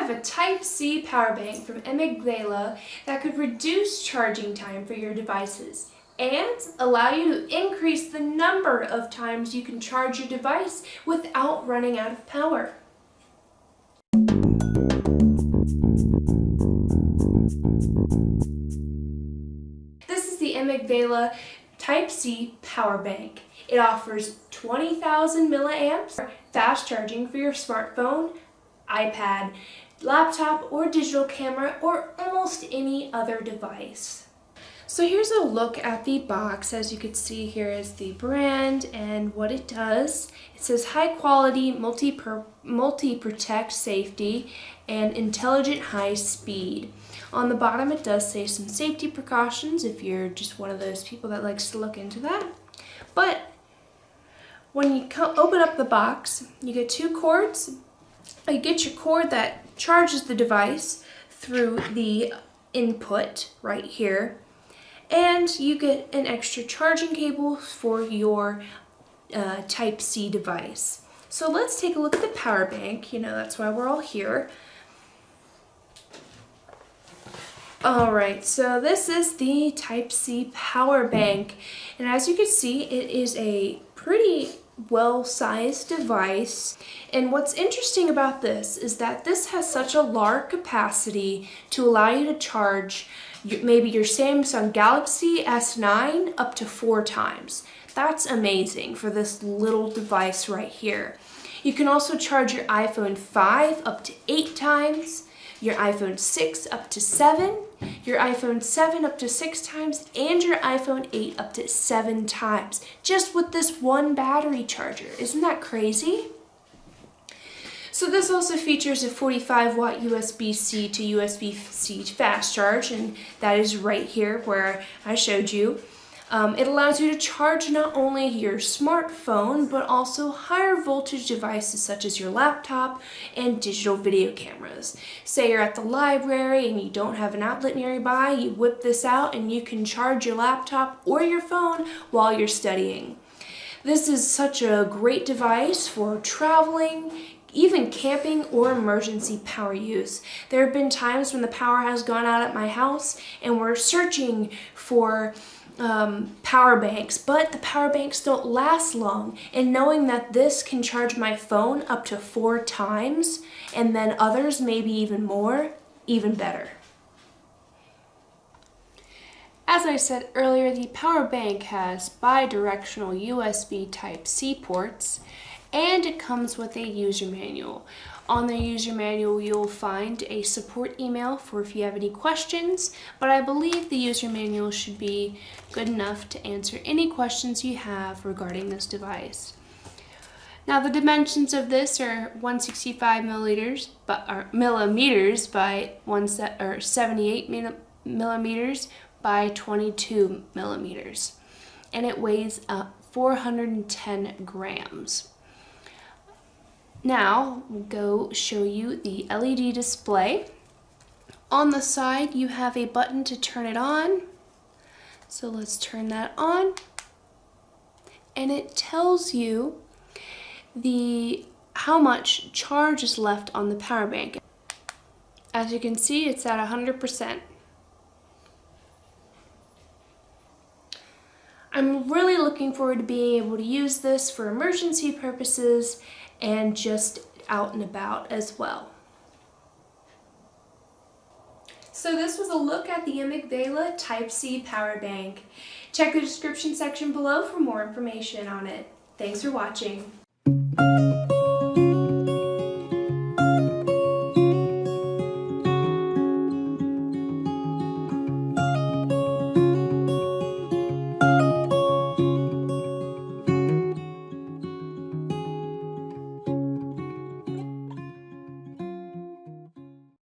have a Type-C power bank from Emigvela that could reduce charging time for your devices and allow you to increase the number of times you can charge your device without running out of power. This is the Emigvela Type-C power bank. It offers 20,000 milliamps, fast charging for your smartphone, iPad, laptop, or digital camera, or almost any other device. So here's a look at the box. As you can see, here is the brand and what it does. It says high quality, multi-protect safety, and intelligent high speed. On the bottom it does say some safety precautions if you're just one of those people that likes to look into that. But when you open up the box, you get two cords. You get your cord that charges the device through the input right here. And you get an extra charging cable for your Type-C device. So let's take a look at the power bank. You know, that's why we're all here. Alright, so this is the Type-C power bank. And as you can see, it is a pretty well-sized device. And what's interesting about this is that this has such a large capacity to allow you to charge maybe your Samsung Galaxy S9 up to 4 times. That's amazing for this little device right here. You can also charge your iPhone 5 up to 8 times, your iPhone 6 up to 7, your iPhone 7 up to 6 times, and your iPhone 8 up to 7 times, just with this one battery charger. Isn't that crazy? So this also features a 45-watt USB-C to USB-C fast charge, and that is right here where I showed you. It allows you to charge not only your smartphone, but also higher voltage devices such as your laptop and digital video cameras. Say you're at the library and you don't have an outlet nearby, you whip this out and you can charge your laptop or your phone while you're studying. This is such a great device for traveling, even camping or emergency power use. There have been times when the power has gone out at my house and we're searching for power banks, but the power banks don't last long, and knowing that this can charge my phone up to 4 times and then others maybe even more, even better. As I said earlier, the power bank has bi-directional USB Type-C ports, and it comes with a user manual. On the user manual, you'll find a support email for if you have any questions, but I believe the user manual should be good enough to answer any questions you have regarding this device. Now, the dimensions of this are 165 millimeters by 78 millimeters by 22 millimeters, and it weighs 410 grams. Now, we'll go show you the LED display. On the side, you have a button to turn it on. So let's turn that on. And it tells you how much charge is left on the power bank. As you can see, it's at 100%. I'm really looking forward to being able to use this for emergency purposes and just out and about as well. So this was a look at the Emigvela Type-C power bank. Check the description section below for more information on it. Thanks for watching.